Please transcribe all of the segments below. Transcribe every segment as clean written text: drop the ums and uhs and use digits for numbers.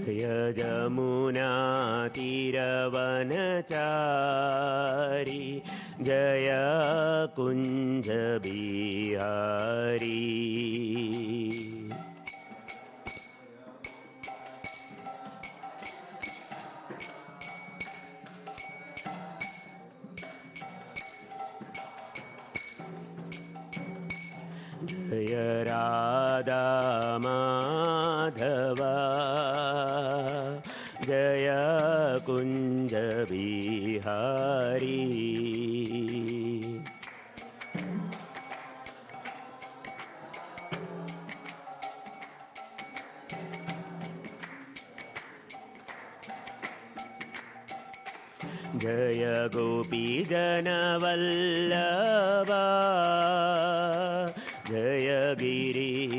यमुनातीरवनचारी जय कुञ्ज बिहारी। जय राधा माधवा जय कुञ्ज बिहारी। जय गोपीजनवल्लभा जय गिरिवरधारी।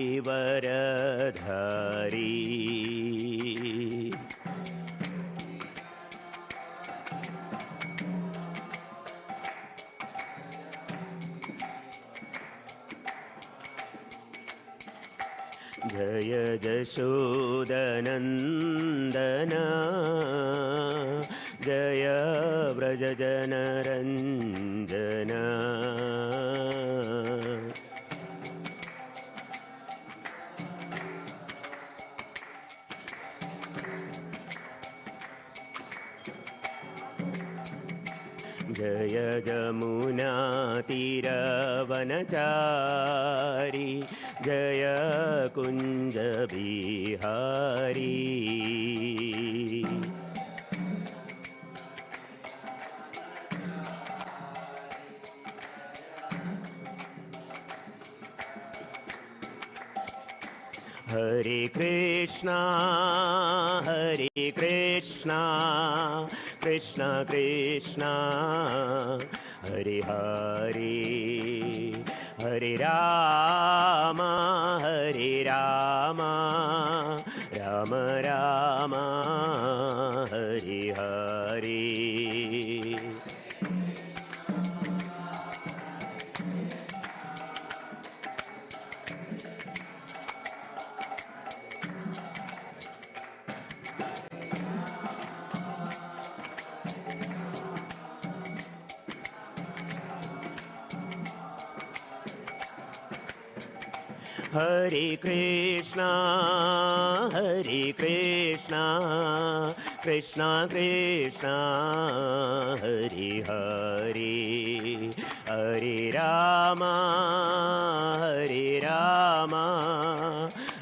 जय जशोदनन्दना जय व्रजजनरञ्जना। जय यमुनातीरवनचारी जय कुञ्ज बिहारी। हरे कृष्णा कृष्णा कृष्णा हरे हरे, हरे राम राम राम हरे हरे। हरे कृष्णा कृष्णा कृष्णा हरे हरे, हरे राम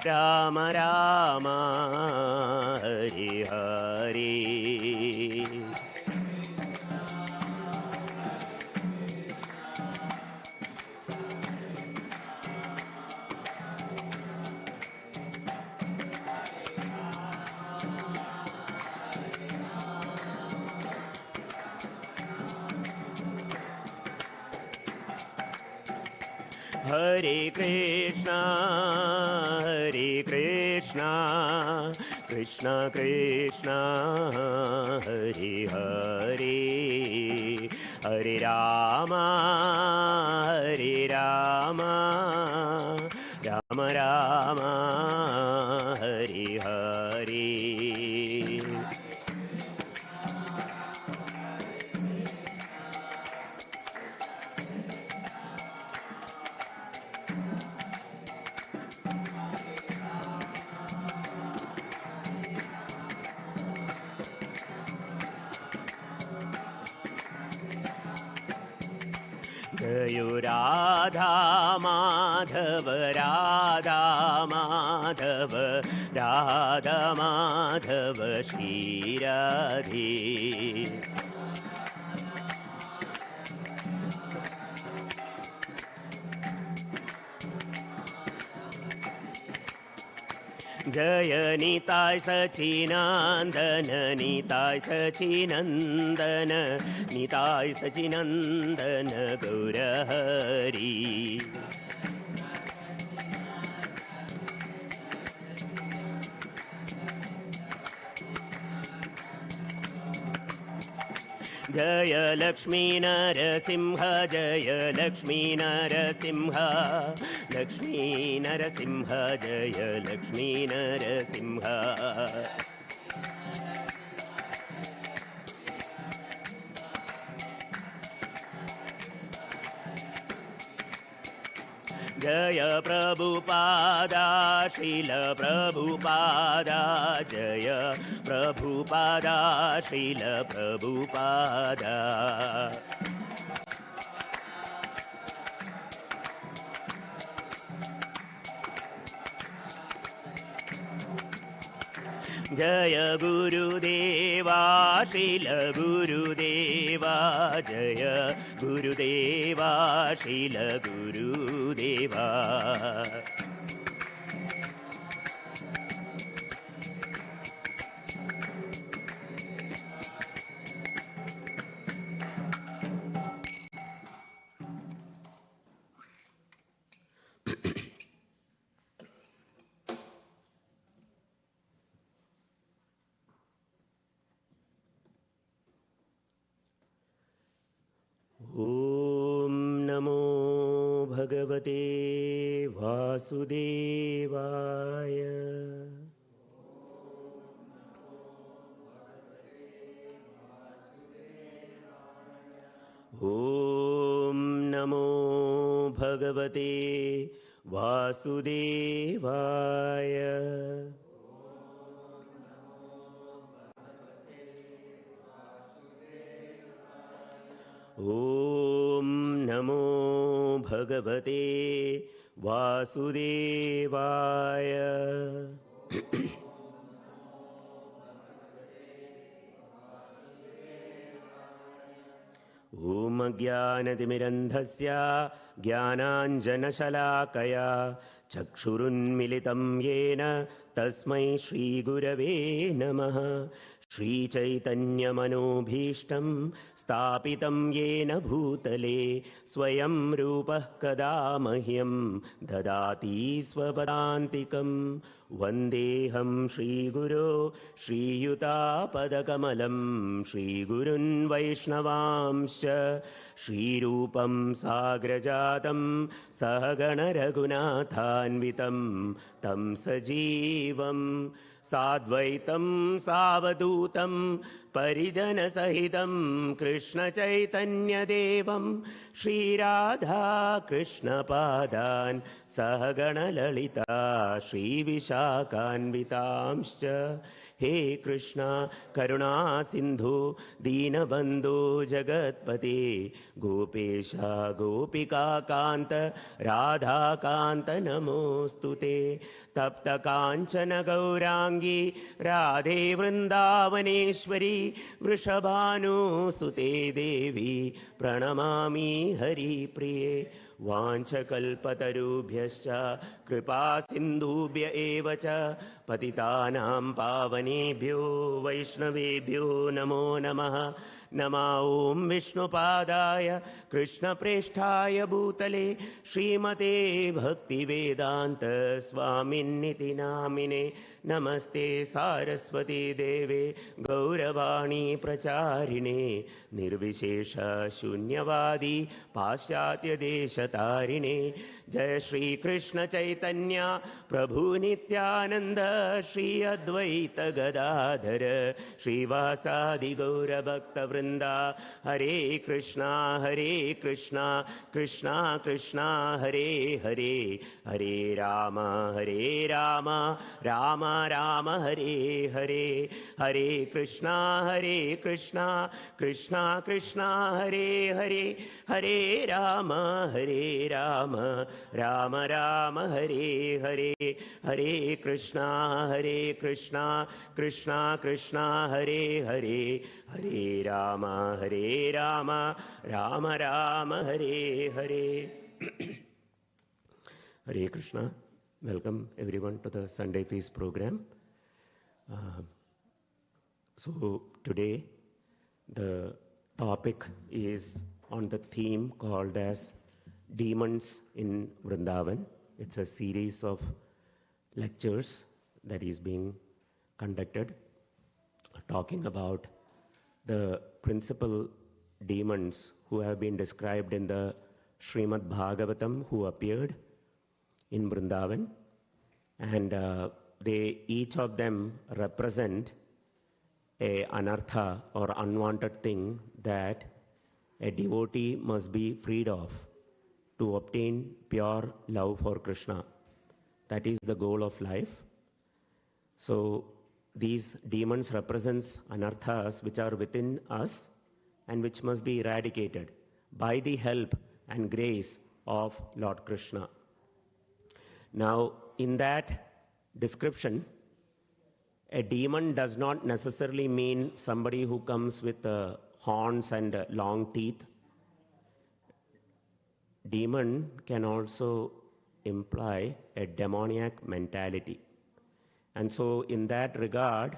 राम राम हरे हरे। हरे कृष्णा कृष्णा कृष्णा हरे हरे, हरे राम राम राम हरे हरे। जयो राधा माधव राधा माधव राधा माधव श्री राधे। जय निताय सचिनंदन निताय सचिनंदन निताय सचिनंदन गौर हरि। जय लक्ष्मी नरसिंह जय लक्ष्मी नरसिंह, लक्ष्मी नरसिंह जय Lakshmi Narasimha. Jaya Prabhupada, Srila Prabhupada, Jaya Prabhupada, Srila Prabhupada. Jaya Gurudeva, Srila Gurudeva, Jaya Gurudeva, Srila Gurudeva. Om Namo Bhagavate Vasudevaya. Om Namo Bhagavate Vasudevaya. Om Namo Bhagavate Vasudevaya. Om Jnanatimirandhasya Jnananjanashalakaya Chakshurunmilitam Yena Tasmai Shri Gurave Namaha. Shri Chaitanya Manobhishtam Stapitam Yena Bhutale Swayam Rupah Kada Mahyam Dadati Swapadantikam Vandeham Shri Guru Shri Yuta Padakamalam Shri Gurun Vaishnavamscha Shri Rupam Sagrajatam Sahagana Raghunathanvitam Tam Sajivam Sadvaitam Savadutam Parijana Sahitam Krishna Chaitanya Devam Shri Radha Krishna Padan Sahagana Lalita Shri Vishakanvitamscha. He Krishna Karuna Sindhu Deenabandhu Jagatpate Gopesha Gopika Kanta Radha Kanta Namostute Tapta Kanchana Gaurangi Radhe Vrindavaneshwari Vrishabhanu Sute Devi Pranamami Hari Priye Vanchakalpatarubhyascha Kripa Sindhubhya Evacha Patitanam Pavanebhyo Vaishnavebhyo Namo Namaha. Nama Om Vishnupadaya Krishna Presthaya Bhutale Srimate Bhakti Vedanta Swaminiti Namine Namaste Saraswati Deve Gauravani Pracharine Nirvishesha Shunyavadi Paschatya Deshatarine. Jai Shri Krishna Chaitanya Prabhu Nityananda Shri Advaita Gadadhara Shri Vasadi Gaura Bhakta Vrinda. Hare Krishna Krishna Krishna Hare Hare Hare Rama Rama Rama Hare Hare. Hare Krishna Krishna Krishna Hare Hare Hare Rama Rama Rama Hare Hare. Hare Krishna Krishna Krishna Hare Hare Hare Rama Rama Hare Hare. Hare Krishna. Welcome everyone to the Sunday Feast program. So today the topic is on the theme called as Demons in Vrindavan. It's a series of lectures that is being conducted talking about the principal demons who have been described in the Srimad Bhagavatam who appeared in Vrindavan, and they each of them represent a anartha or unwanted thing that a devotee must be freed of to obtain pure love for Krishna. That is the goal of life. So these demons represents anarthas which are within us and which must be eradicated by the help and grace of Lord Krishna. Now, in that description, a demon does not necessarily mean somebody who comes with horns and long teeth. Demon can also imply a demoniac mentality. And so in that regard,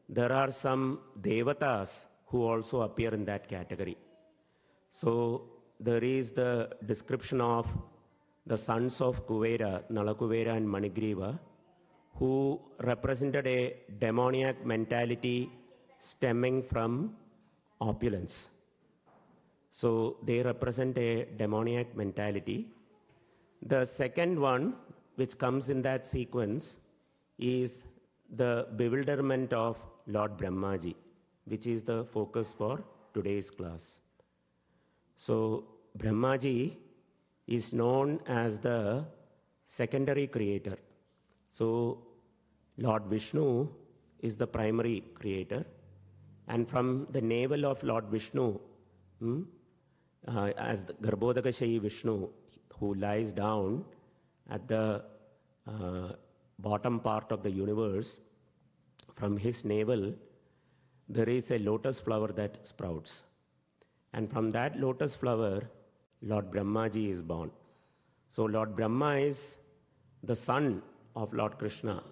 there are some devatas who also appear in that category. So there is the description of the sons of Kuvera, Nalakuvera and Manigriva, who represented a demoniac mentality stemming from opulence. So they represent a demoniac mentality. The second one, which comes in that sequence, is the bewilderment of Lord Brahmaji, which is the focus for today's class. So Brahmaji is known as the secondary creator. So Lord Vishnu is the primary creator, and from the navel of Lord Vishnu, as the Garbhodakashayi Vishnu, who lies down at the bottom part of the universe, from his navel, there is a lotus flower that sprouts. And from that lotus flower, Lord Brahmaji is born. So Lord Brahma is the son of Lord Krishna.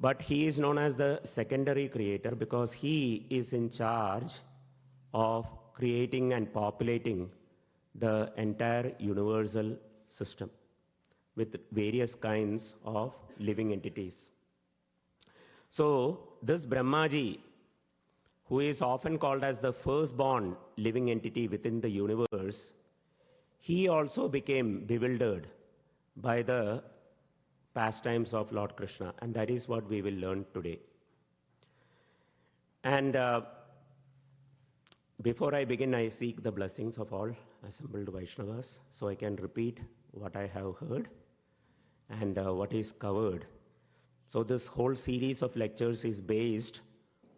But he is known as the secondary creator because he is in charge of creating and populating the entire universal system with various kinds of living entities. So this Brahmaji, who is often called as the firstborn living entity within the universe, he also became bewildered by the pastimes of Lord Krishna, and that is what we will learn today. And before I begin, I seek the blessings of all assembled Vaishnavas so I can repeat what I have heard and what is covered. So this whole series of lectures is based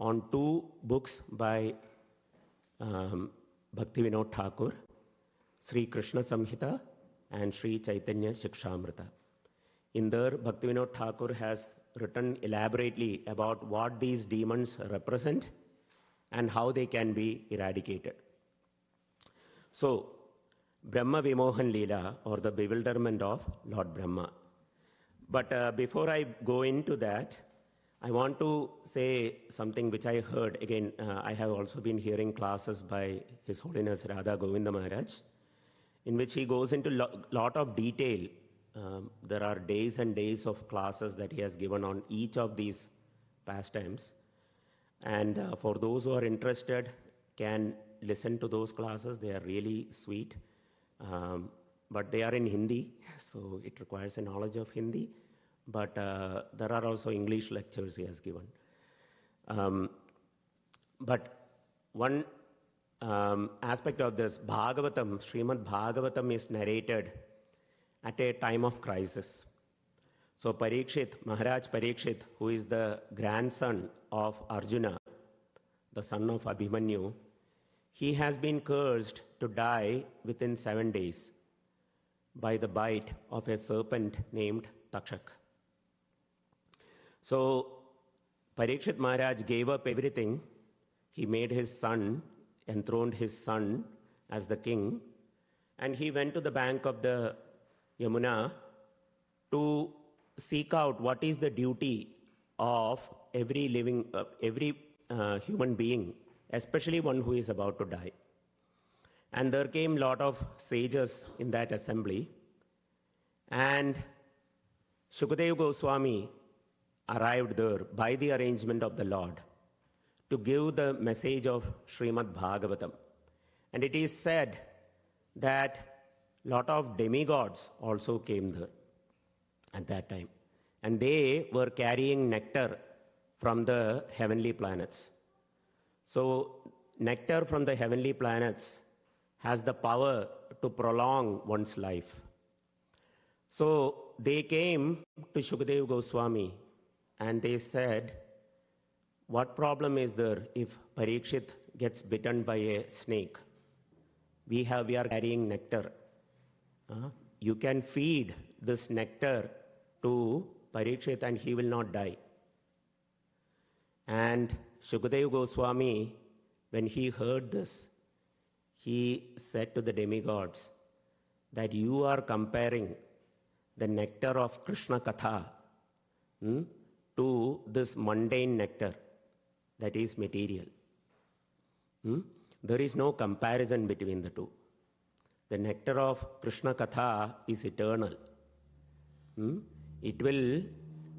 on two books by Bhaktivinoda Thakur, Sri Krishna Samhita and Sri Chaitanya Shikshamrita. In there, Bhaktivinoda Thakur has written elaborately about what these demons represent and how they can be eradicated. So, Brahma Vimohan Leela, or the bewilderment of Lord Brahma. But before I go into that, I want to say something which I heard. Again, I have also been hearing classes by His Holiness Radha Govinda Maharaj, in which he goes into lot of detail. There are days and days of classes that he has given on each of these pastimes. And for those who are interested, can listen to those classes. They are really sweet. But they are in Hindi, so it requires a knowledge of Hindi. But there are also English lectures he has given. But one aspect of this, Bhagavatam, Srimad Bhagavatam is narrated at a time of crisis. So Parikshit, Maharaj Parikshit, who is the grandson of Arjuna, the son of Abhimanyu, he has been cursed to die within 7 days by the bite of a serpent named Takshak. So Parikshit Maharaj gave up everything. He made his son, enthroned his son as the king, and he went to the bank of the Yamuna to seek out what is the duty of every living, human being, especially one who is about to die. And there came a lot of sages in that assembly. And Shukadeva Goswami arrived there by the arrangement of the Lord to give the message of Srimad Bhagavatam. And it is said that a lot of demigods also came there at that time. And they were carrying nectar from the heavenly planets. So nectar from the heavenly planets has the power to prolong one's life. So they came to Shukadeva Goswami and they said, what problem is there if Parikshit gets bitten by a snake? We are carrying nectar. You can feed this nectar to Parikshit and he will not die. And Shukadeva Goswami, when he heard this, he said to the demigods that you are comparing the nectar of Krishna Katha to this mundane nectar that is material. There is no comparison between the two. The nectar of Krishna Katha is eternal. It will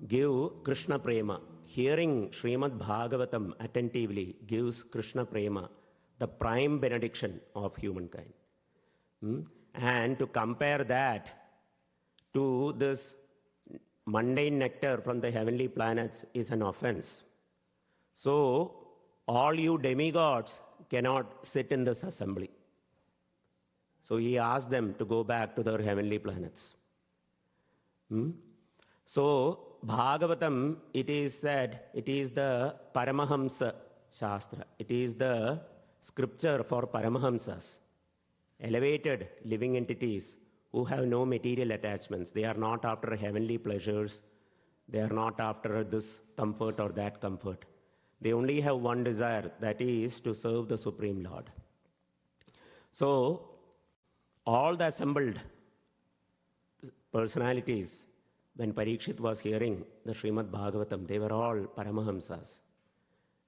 give Krishna Prema. Hearing Srimad Bhagavatam attentively gives Krishna Prema, the prime benediction of humankind. And to compare that to this mundane nectar from the heavenly planets is an offense. So, all you demigods cannot sit in this assembly. So he asked them to go back to their heavenly planets. So, Bhagavatam, it is said, it is the Paramahamsa Shastra. It is the scripture for Paramahamsas, elevated living entities who have no material attachments. They are not after heavenly pleasures. They are not after this comfort or that comfort. They only have one desire, that is to serve the Supreme Lord. So, all the assembled personalities, when Parikshit was hearing the Srimad Bhagavatam, they were all Paramahamsas.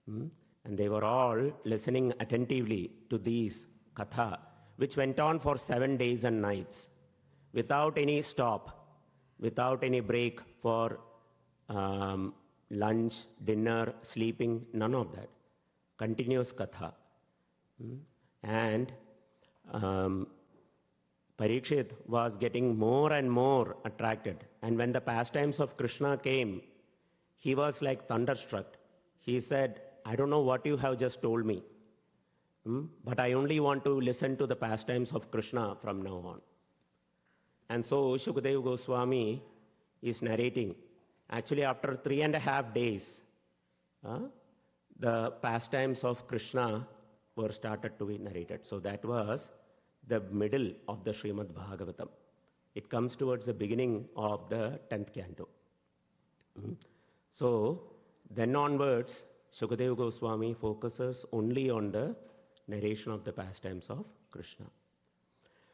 And they were all listening attentively to these katha, which went on for 7 days and nights, without any stop, without any break for lunch, dinner, sleeping, none of that. Continuous katha. And Parikshit was getting more and more attracted. And when the pastimes of Krishna came, he was like thunderstruck. He said, I don't know what you have just told me, but I only want to listen to the pastimes of Krishna from now on. And so Shukadeva Goswami is narrating. Actually, after 3.5 days, the pastimes of Krishna were started to be narrated. So that was the middle of the Srimad Bhagavatam. It comes towards the beginning of the 10th canto. So then onwards, Shukadeva Goswami focuses only on the narration of the pastimes of Krishna.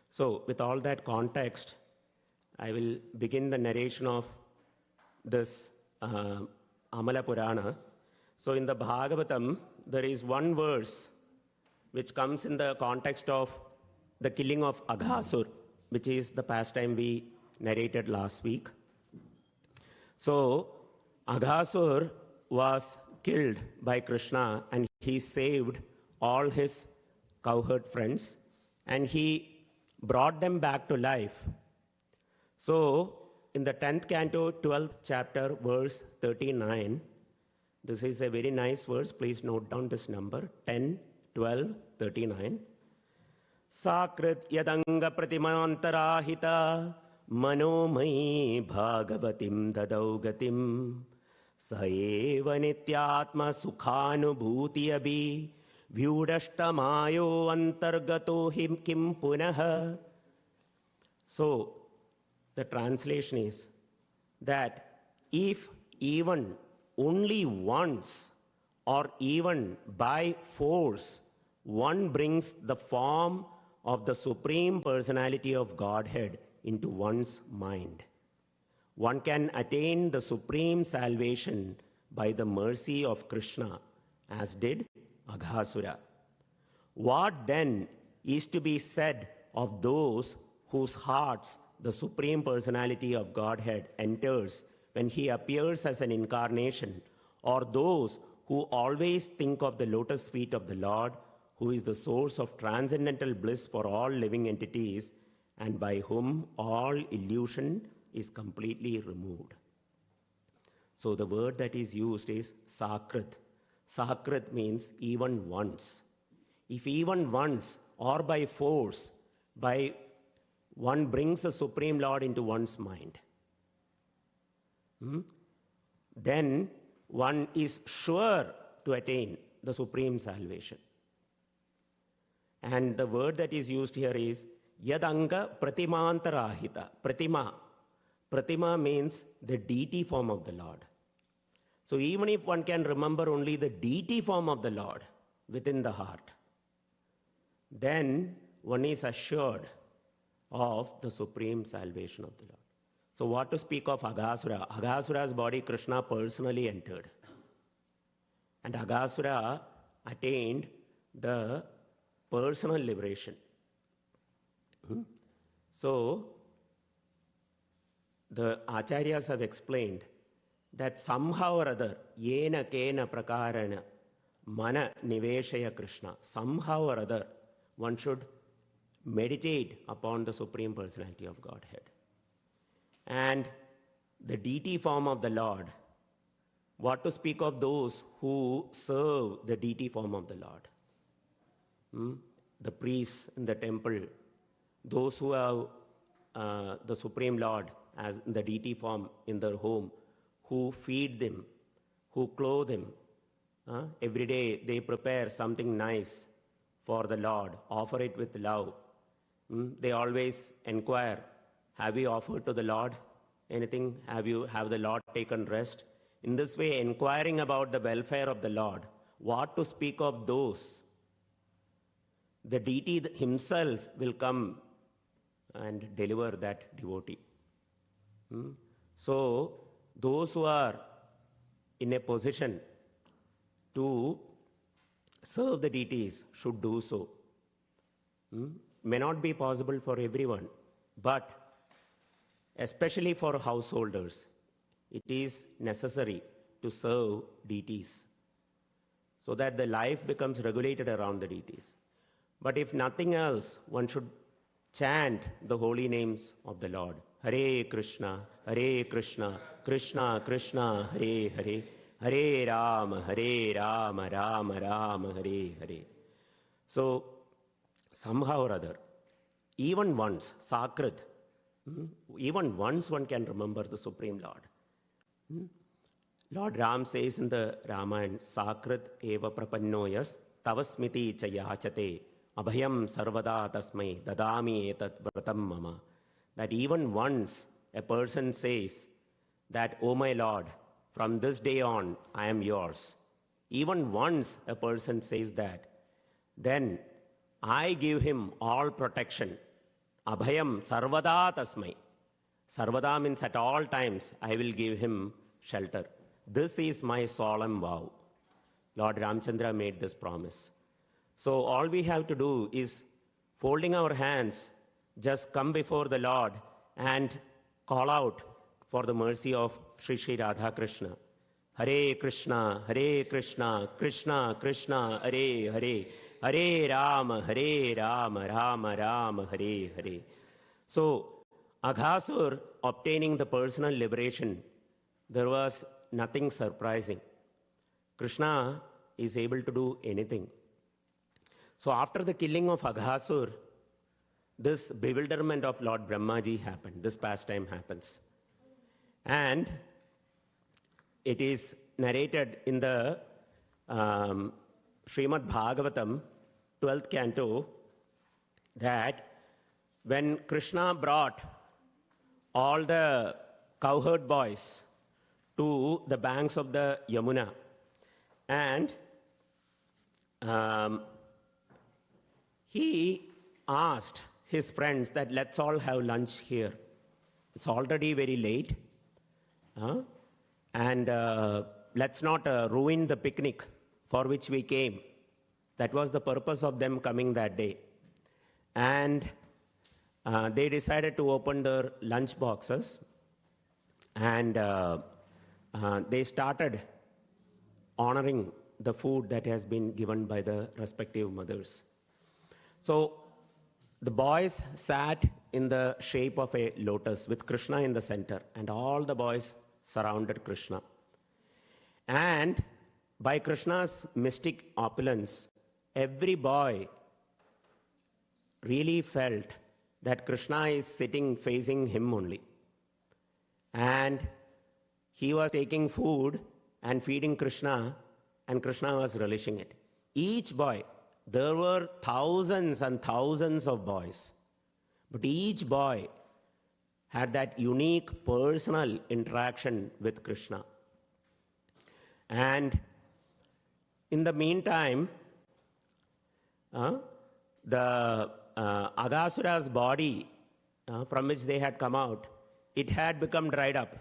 So with all that context, I will begin the narration of this Amala Purana. So in the Bhagavatam, there is one verse which comes in the context of the killing of Aghasur, which is the pastime we narrated last week. So Aghasur was killed by Krishna and he saved all his cowherd friends and he brought them back to life. So in the 10th canto, 12th chapter, verse 39, this is a very nice verse. Please note down this number, 10, 12, 39. Sakrit yadanga pratimantarahita manomai bhagavatim dadaugatim saeva nityatma sukhanubhuti abhi vyudashtamayo antargato him kim punaha. So, the translation is that if even only once or even by force one brings the form of the Supreme Personality of Godhead into one's mind, one can attain the supreme salvation by the mercy of Krishna, as did Aghasura. What then is to be said of those whose hearts the Supreme Personality of Godhead enters when he appears as an incarnation, or those who always think of the lotus feet of the Lord, who is the source of transcendental bliss for all living entities, and by whom all illusion is completely removed. So the word that is used is sakrit. Sakrit means even once. If even once or by force, by one brings the Supreme Lord into one's mind, then one is sure to attain the supreme salvation. And the word that is used here is yadanga pratimantarahita. Pratima. Pratima means the deity form of the Lord. So even if one can remember only the deity form of the Lord within the heart, then one is assured of the supreme salvation of the Lord. So what to speak of Aghasura? Aghasura's body Krishna personally entered. And Aghasura attained the personal liberation. So the Acharyas have explained that somehow or other, yena kena prakarana mana niveshaya Krishna, somehow or other, one should meditate upon the Supreme Personality of Godhead. And the deity form of the Lord, what to speak of those who serve the deity form of the Lord? The priests in the temple, those who have the Supreme Lord as the deity form in their home, who feed them, who clothe them. Every day they prepare something nice for the Lord, offer it with love. They always inquire, have you offered to the Lord anything? Have the Lord taken rest? In this way, inquiring about the welfare of the Lord, what to speak of those? The deity himself will come and deliver that devotee. So, those who are in a position to serve the deities should do so. May not be possible for everyone, but especially for householders, it is necessary to serve deities so that the life becomes regulated around the deities. But if nothing else, one should chant the holy names of the Lord. Hare Krishna, Krishna Krishna, Hare Hare, Hare Rama, Rama Rama, Hare Hare. So, somehow or other, even once, Sakrit, even once one can remember the Supreme Lord. Lord Ram says in the Ramayana, Sakrit eva prapannoyas tavasmiti chayachate abhayam sarvada tasmai dadami etat vratam mama. That even once a person says that, oh my Lord, from this day on I am yours. Even once a person says that, then I give him all protection. Abhayam sarvada tasmai. Sarvada means at all times I will give him shelter. This is my solemn vow. Lord Ramchandra made this promise. So all we have to do is, folding our hands, just come before the Lord and call out for the mercy of Sri Sri Radha Krishna. Hare Krishna, Krishna Krishna, Hare Hare, Hare Rama, Rama Rama, Hare Hare. So, Aghasur obtaining the personal liberation, there was nothing surprising. Krishna is able to do anything. So after the killing of Aghasur, this bewilderment of Lord Brahmaji happened. This pastime happens. And it is narrated in the Srimad Bhagavatam, 12th canto, that when Krishna brought all the cowherd boys to the banks of the Yamuna, and he asked his friends that let's all have lunch here. It's already very late. And let's not ruin the picnic for which we came. That was the purpose of them coming that day. And they decided to open their lunch boxes, and they started honoring the food that has been given by the respective mothers. So the boys sat in the shape of a lotus with Krishna in the center, and all the boys surrounded Krishna. And by Krishna's mystic opulence, every boy really felt that Krishna is sitting facing him only. And he was taking food and feeding Krishna, and Krishna was relishing it. Each boy, there were thousands and thousands of boys, but each boy had that unique personal interaction with Krishna. And in the meantime, the Aghasura's body from which they had come out, it had become dried up.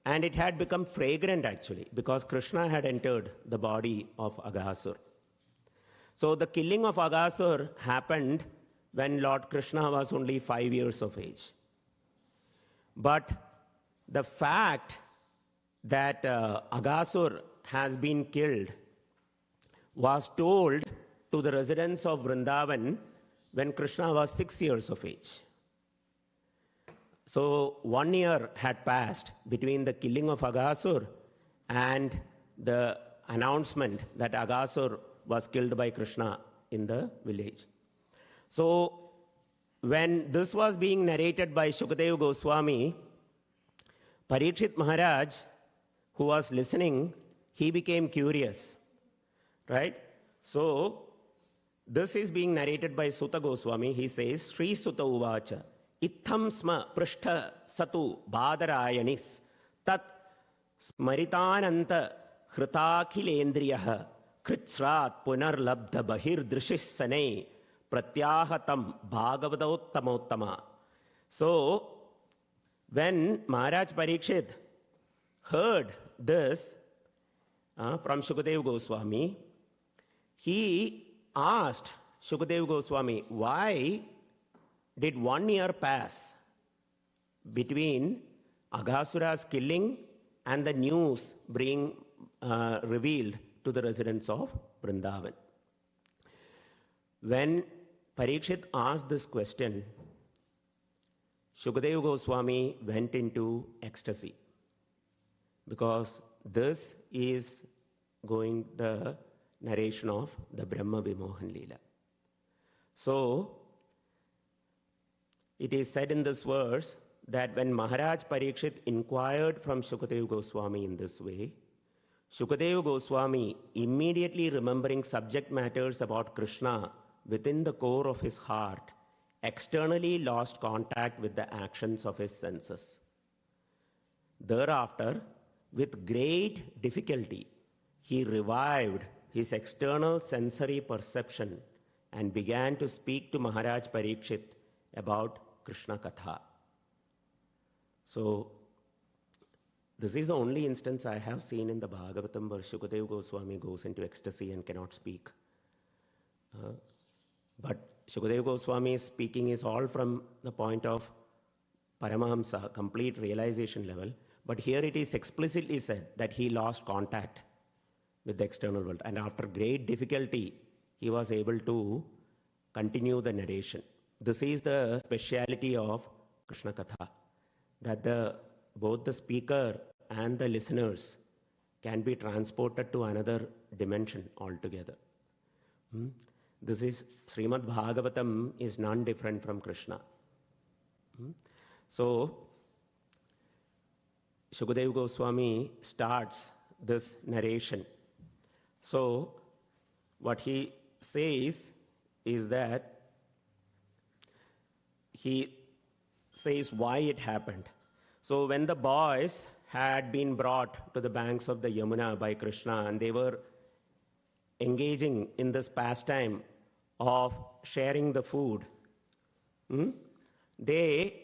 And it had become fragrant actually, because Krishna had entered the body of Aghasur. So the killing of Aghasur happened when Lord Krishna was only 5 years of age. But the fact that Aghasur has been killed was told to the residents of Vrindavan when Krishna was 6 years of age. So 1 year had passed between the killing of Aghasur and the announcement that Aghasur was killed by Krishna in the village. So when this was being narrated by Shukadeva Goswami, Parikshit Maharaj, who was listening, he became curious, right? So this is being narrated by Sutta Goswami. He says, Sri Sutta Uvacha, Itham sma prashtha satu badarayanis tat smaritananta hritakilendriyaha kritsrat punarlabdha bahirdrishis sanai pratyahatam bhagavadottamotama. So, when Maharaj Parikshit heard this from Shukadeva Goswami, he asked Shukadeva Goswami, why did 1 year pass between Aghasura's killing and the news being revealed to the residents of Vrindavan? When Parikshit asked this question, Shukadeva Goswami went into ecstasy, because this is going the narration of the Brahma Vimohan Leela. So, it is said in this verse that when Maharaj Parikshit inquired from Shukadeva Goswami in this way, Shukadeva Goswami, immediately remembering subject matters about Krishna within the core of his heart, externally lost contact with the actions of his senses. Thereafter, with great difficulty, he revived his external sensory perception and began to speak to Maharaj Parikshit about Krishna Katha. So, this is the only instance I have seen in the Bhagavatam where Shukadeva Goswami goes into ecstasy and cannot speak. But Shukadeva Goswami's speaking is all from the point of Paramahamsa, complete realization level. But here it is explicitly said that he lost contact with the external world. And after great difficulty, he was able to continue the narration. This is the speciality of Krishna Katha, that both the speaker and the listeners can be transported to another dimension altogether. This is Srimad Bhagavatam is none different from Krishna. So, Shukadeva Goswami starts this narration. So, what he says is that he says why it happened. So, when the boys had been brought to the banks of the Yamuna by Krishna and they were engaging in this pastime of sharing the food, they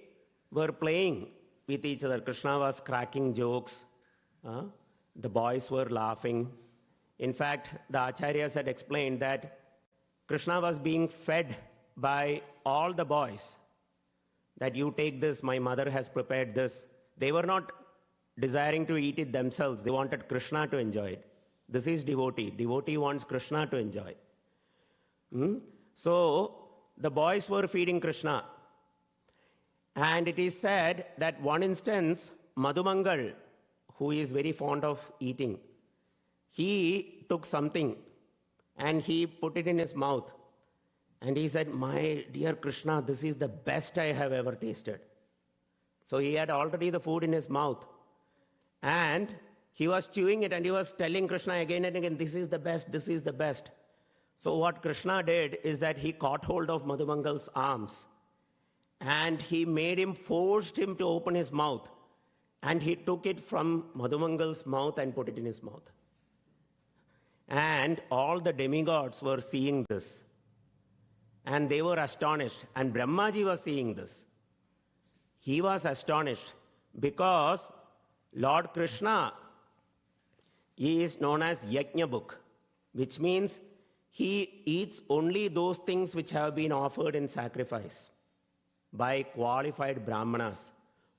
were playing with each other. Krishna was cracking jokes. The boys were laughing. In fact, the acharyas had explained that Krishna was being fed by all the boys. That you take this, my mother has prepared this. They were not desiring to eat it themselves. They wanted Krishna to enjoy it. This is devotee. Devotee wants Krishna to enjoy. So, the boys were feeding Krishna. And it is said that one instance, Madhumangal, who is very fond of eating, he took something and he put it in his mouth. And he said, my dear Krishna, this is the best I have ever tasted. So he had already the food in his mouth. And he was chewing it and he was telling Krishna again and again, this is the best, this is the best. So what Krishna did is that he caught hold of Madhumangal's arms and he forced him to open his mouth. And he took it from Madhumangal's mouth and put it in his mouth. And all the demigods were seeing this. And they were astonished. And Brahmaji was seeing this. He was astonished because Lord Krishna is known as Yajna Book, which means he eats only those things which have been offered in sacrifice by qualified Brahmanas,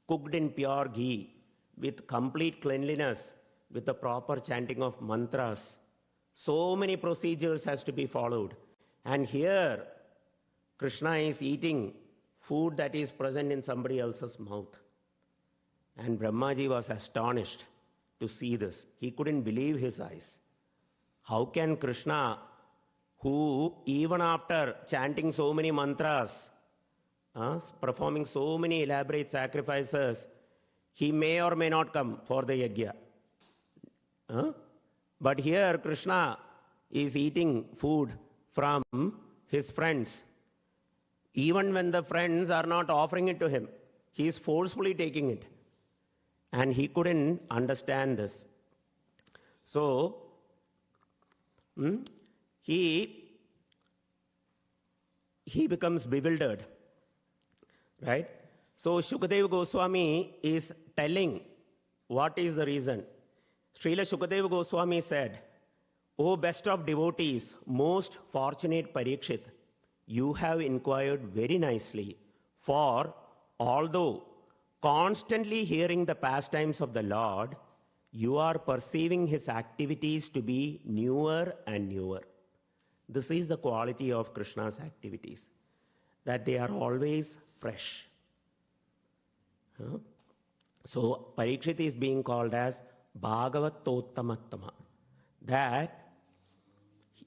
cooked in pure ghee, with complete cleanliness, with the proper chanting of mantras. So many procedures has to be followed. And here, Krishna is eating food that is present in somebody else's mouth. And Brahmaji was astonished to see this. He couldn't believe his eyes. How can Krishna, who even after chanting so many mantras, performing so many elaborate sacrifices, he may or may not come for the yajna. But here Krishna is eating food from his friends. Even when the friends are not offering it to him, he is forcefully taking it. And he couldn't understand this. So, he becomes bewildered. Right? So, Shukadeva Goswami is telling what is the reason. Srila Shukadeva Goswami said, O best of devotees, most fortunate Parikshit, you have inquired very nicely, for although constantly hearing the pastimes of the Lord, you are perceiving his activities to be newer and newer. This is the quality of Krishna's activities, that they are always fresh. So Parikshit is being called as Bhagavatottamattama, that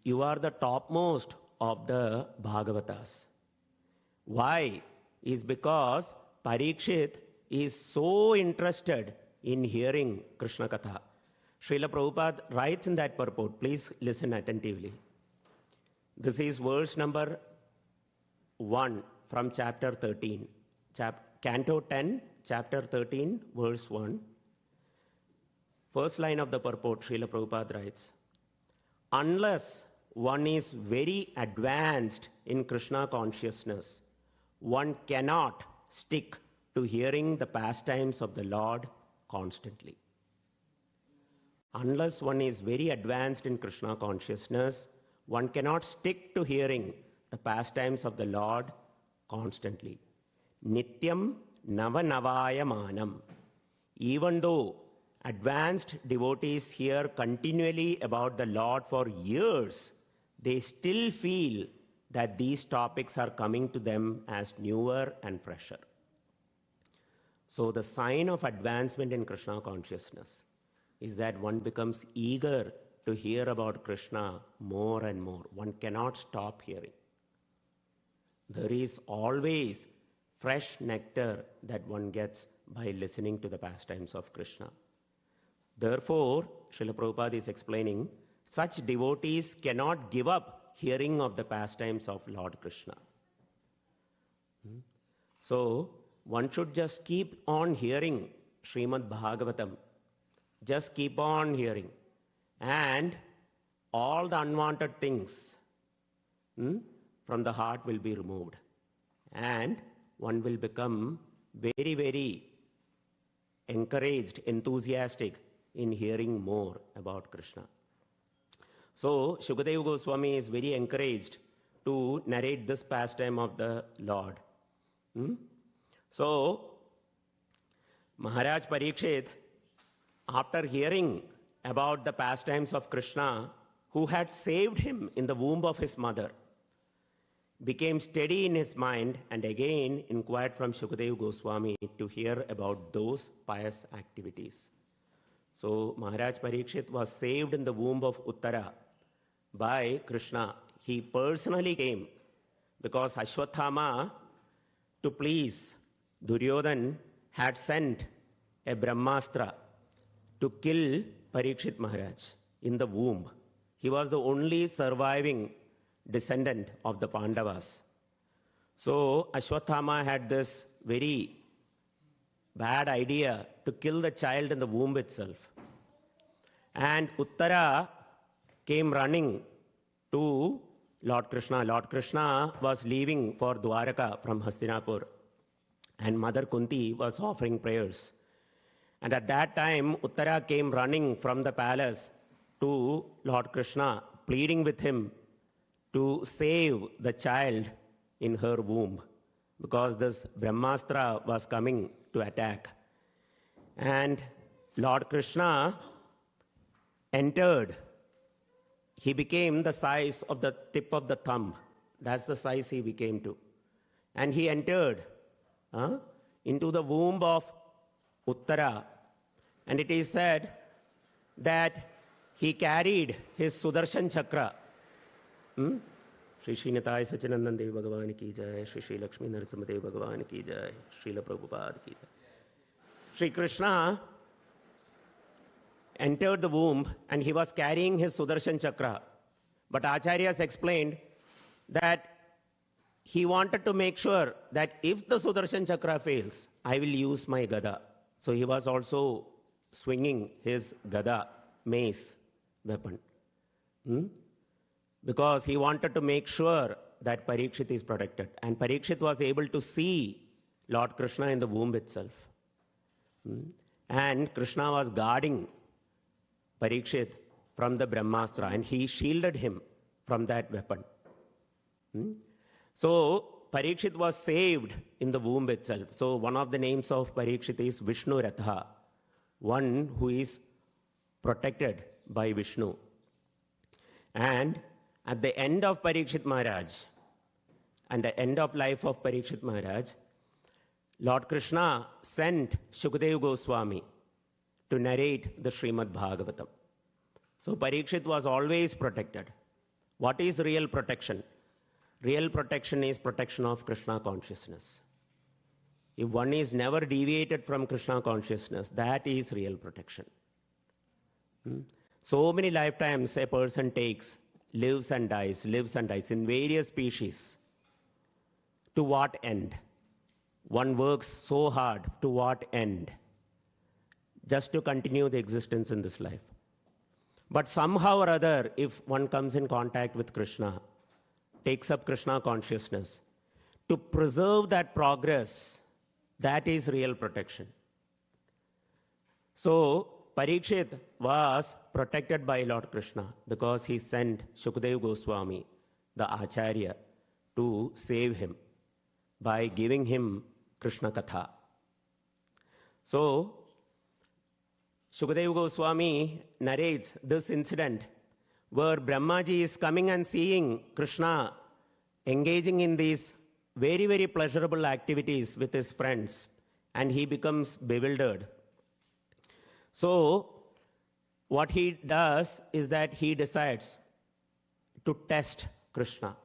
you are the topmost of the Bhagavatas. Why? Is because Parikshit is so interested in hearing Krishna Katha. Srila Prabhupada writes in that purport, please listen attentively. This is verse number 1 from chapter 13. Canto 10, chapter 13, verse 1. First line of the purport, Srila Prabhupada writes, unless one is very advanced in Krishna consciousness, one cannot stick to hearing the pastimes of the Lord constantly. Unless one is very advanced in Krishna consciousness, one cannot stick to hearing the pastimes of the Lord constantly. Nityam navanavayamanam. Even though advanced devotees hear continually about the Lord for years, they still feel that these topics are coming to them as newer and fresher. So the sign of advancement in Krishna consciousness is that one becomes eager to hear about Krishna more and more. One cannot stop hearing. There is always fresh nectar that one gets by listening to the pastimes of Krishna. Therefore, Srila Prabhupada is explaining, such devotees cannot give up hearing of the pastimes of Lord Krishna. So, one should just keep on hearing Srimad Bhagavatam. Just keep on hearing. And all the unwanted things from the heart will be removed. And one will become very, very encouraged, enthusiastic in hearing more about Krishna. So, Shukadeva Goswami is very encouraged to narrate this pastime of the Lord. So, Maharaj Parikshit, after hearing about the pastimes of Krishna, who had saved him in the womb of his mother, became steady in his mind and again inquired from Shukadeva Goswami to hear about those pious activities. So Maharaj Parikshit was saved in the womb of Uttara by Krishna. He personally came because Ashwathama, to please Duryodhan, had sent a Brahmastra to kill Parikshit Maharaj in the womb. He was the only surviving descendant of the Pandavas. So Ashwathama had this very bad idea to kill the child in the womb itself. And Uttara came running to Lord Krishna. Lord Krishna was leaving for Dwaraka from Hastinapur, and Mother Kunti was offering prayers. And at that time, Uttara came running from the palace to Lord Krishna, pleading with him to save the child in her womb, because this Brahmastra was coming to attack. And Lord Krishna entered. He became the size of the tip of the thumb. That's the size he became to. And he entered into the womb of Uttara. And it is said that he carried his Sudarshan Chakra. Shri Srinathay Sachinandan Dev Bhagavan ki jai, Shri Shri Lakshmi Narasimha Dev Bhagavan ki jai, Srila Prabhupada ki jai. Shri Krishna entered the womb and he was carrying his Sudarshan Chakra. But Acharyas explained that he wanted to make sure that if the Sudarshan Chakra fails, I will use my Gada. So he was also swinging his Gada, mace weapon. Because he wanted to make sure that Parikshit is protected. And Parikshit was able to see Lord Krishna in the womb itself. And Krishna was guarding Parikshit from the Brahmastra, and he shielded him from that weapon. So Parikshit was saved in the womb itself. So one of the names of Parikshit is Vishnu Ratha, one who is protected by Vishnu. And at the end of Parikshit Maharaj, and the end of life of Parikshit Maharaj, Lord Krishna sent Shukadeva Goswami to narrate the Srimad Bhagavatam. So Parikshit was always protected. What is real protection? Real protection is protection of Krishna consciousness. If one is never deviated from Krishna consciousness, that is real protection. So many lifetimes a person takes, lives and dies in various species. To what end? One works so hard, to what end? Just to continue the existence in this life. But somehow or other, if one comes in contact with Krishna, takes up Krishna consciousness, to preserve that progress, that is real protection. So Parikshit was protected by Lord Krishna because he sent Shukadeva Goswami, the Acharya, to save him by giving him Krishna Katha. So Shukadeva Goswami narrates this incident where Brahmaji is coming and seeing Krishna engaging in these very, very pleasurable activities with his friends, and he becomes bewildered. So what he does is that he decides to test Krishna.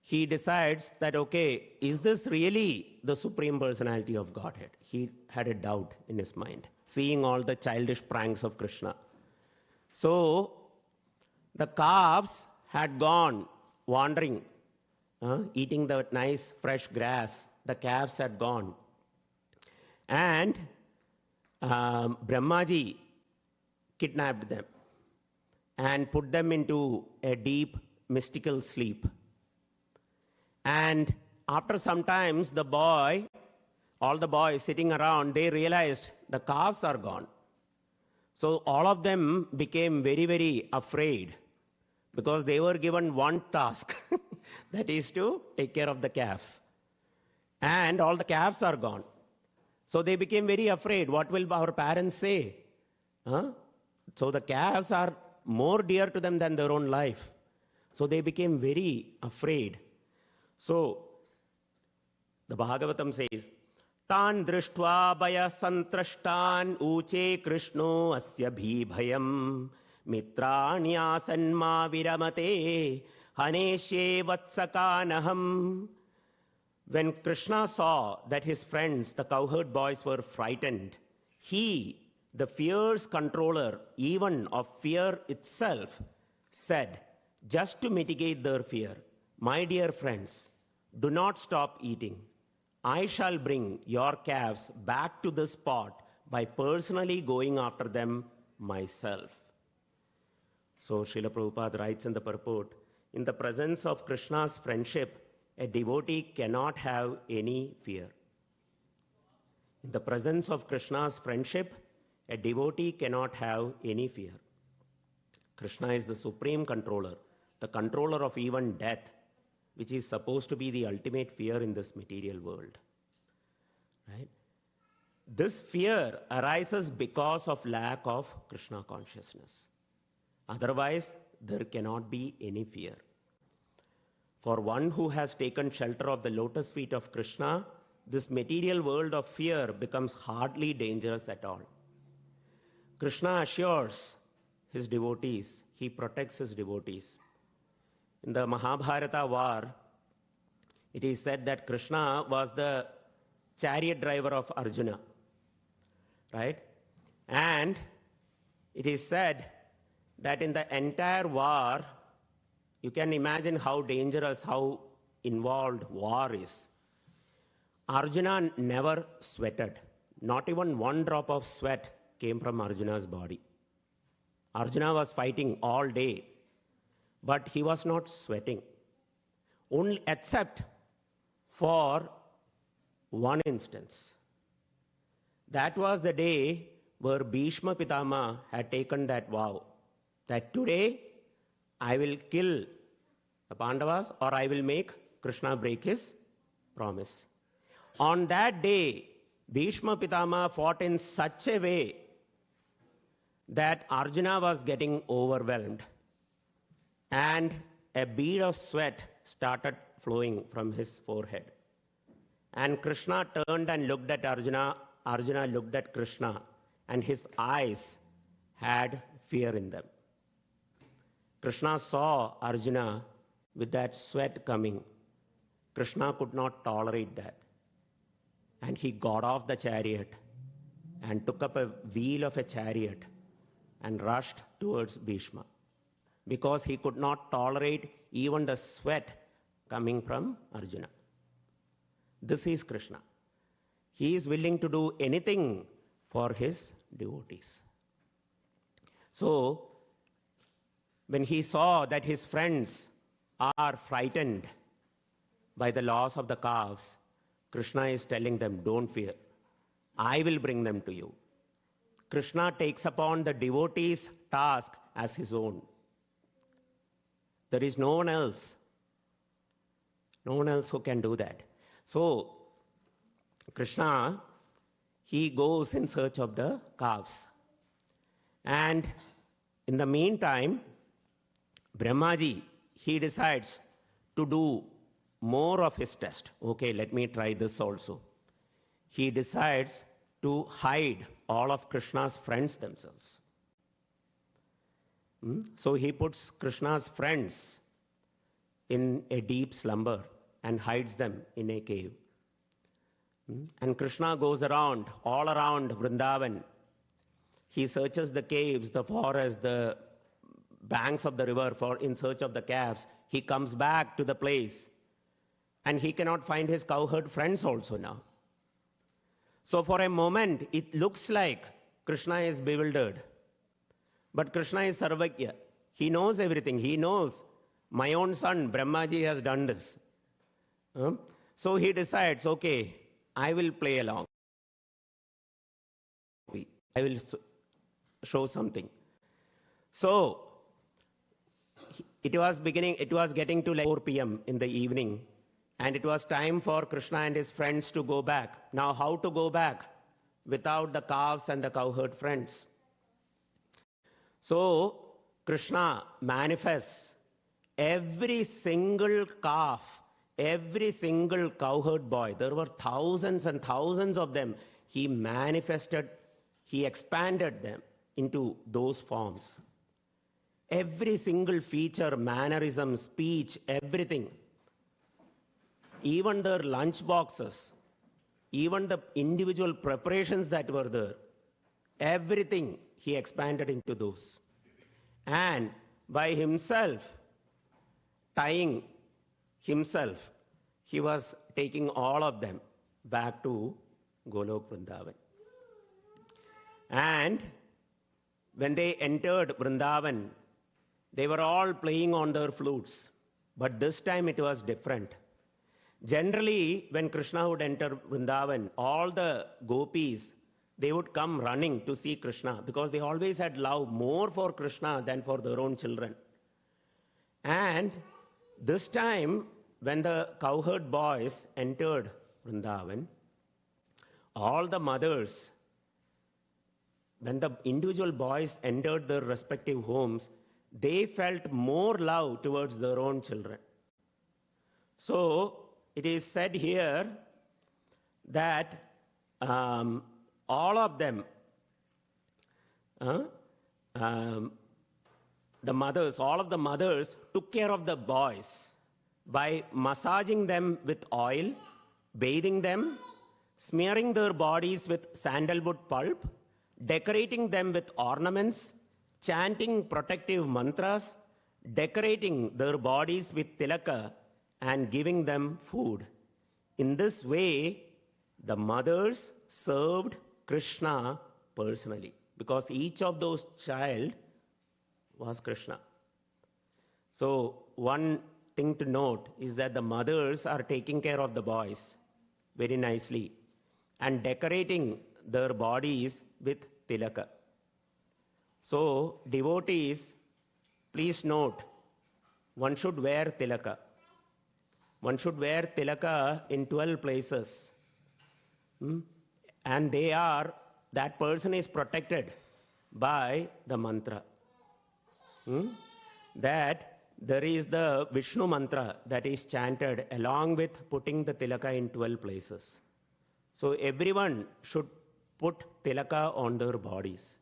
He decides that, okay, is this really the Supreme Personality of Godhead? He had a doubt in his mind, seeing all the childish pranks of Krishna. So the calves had gone wandering, eating the nice fresh grass. The calves had gone. And Brahmaji kidnapped them and put them into a deep mystical sleep. And after some time, all the boys sitting around, they realized the calves are gone. So all of them became very, very afraid because they were given one task, that is to take care of the calves. And all the calves are gone. So they became very afraid. What will our parents say? So the calves are more dear to them than their own life. So they became very afraid. So the Bhagavatam says, Tan drishtva bhaya santrashtan uche krishno asya bhi bhayam mitrani asan ma viramate Haneshe vatsakanaham. When Krishna saw that his friends, the cowherd boys, were frightened, he, the fierce controller even of fear itself, said, just to mitigate their fear, my dear friends, do not stop eating. I shall bring your calves back to this spot by personally going after them myself. So Srila Prabhupada writes in the purport, in the presence of Krishna's friendship, a devotee cannot have any fear. In the presence of Krishna's friendship, a devotee cannot have any fear. Krishna is the supreme controller, the controller of even death, which is supposed to be the ultimate fear in this material world. Right? This fear arises because of lack of Krishna consciousness. Otherwise, there cannot be any fear. For one who has taken shelter of the lotus feet of Krishna, this material world of fear becomes hardly dangerous at all. Krishna assures his devotees, he protects his devotees. In the Mahabharata war, it is said that Krishna was the chariot driver of Arjuna, right? And it is said that in the entire war, you can imagine how dangerous, how involved war is. Arjuna never sweated. Not even one drop of sweat came from Arjuna's body. Arjuna was fighting all day, but he was not sweating. Only except for one instance. That was the day where Bhishma Pitama had taken that vow, that today I will kill the Pandavas or I will make Krishna break his promise. On that day, Bhishma Pitama fought in such a way that Arjuna was getting overwhelmed and a bead of sweat started flowing from his forehead. And Krishna turned and looked at Arjuna. Arjuna looked at Krishna and his eyes had fear in them. Krishna saw Arjuna with that sweat coming. Krishna could not tolerate that. And he got off the chariot and took up a wheel of a chariot and rushed towards Bhishma because he could not tolerate even the sweat coming from Arjuna. This is Krishna. He is willing to do anything for his devotees. So, when he saw that his friends are frightened by the loss of the calves, Krishna is telling them, don't fear. I will bring them to you. Krishna takes upon the devotee's task as his own. There is no one else who can do that. So, Krishna, he goes in search of the calves. And in the meantime, Brahmaji, he decides to do more of his test. Okay, let me try this also. He decides to hide all of Krishna's friends themselves. So he puts Krishna's friends in a deep slumber and hides them in a cave. And Krishna goes around, all around Vrindavan. He searches the caves, the forests, the banks of the river in search of the calves. He comes back to the place and he cannot find his cowherd friends also now. So for a moment, it looks like Krishna is bewildered. But Krishna is Sarvagya. He knows everything. He knows my own son, Brahmaji, has done this. So he decides, okay, I will play along. I will show something. So it was getting to like 4 p.m. in the evening, and it was time for Krishna and his friends to go back. Now, how to go back without the calves and the cowherd friends? So Krishna manifests every single calf, every single cowherd boy. There were thousands and thousands of them. He manifested, he expanded them into those forms. Every single feature, mannerism, speech, everything. Even their lunch boxes, even the individual preparations that were there, everything he expanded into those. And by himself, tying himself, he was taking all of them back to Golok Vrindavan. And when they entered Vrindavan, they were all playing on their flutes. But this time it was different. Generally, when Krishna would enter Vrindavan, all the gopis, they would come running to see Krishna because they always had love more for Krishna than for their own children. And this time, when the cowherd boys entered Vrindavan, all the mothers, when the individual boys entered their respective homes, they felt more love towards their own children. So, it is said here that all of them, all of the mothers took care of the boys by massaging them with oil, bathing them, smearing their bodies with sandalwood pulp, decorating them with ornaments, chanting protective mantras, decorating their bodies with tilaka, and giving them food. In this way, the mothers served Krishna personally, because each of those child was Krishna. So one thing to note is that the mothers are taking care of the boys very nicely and decorating their bodies with tilaka. So devotees, please note, one should wear tilaka. One should wear tilaka in 12 places. And that person is protected by the mantra. That there is the Vishnu mantra that is chanted along with putting the tilaka in 12 places. So everyone should put tilaka on their bodies.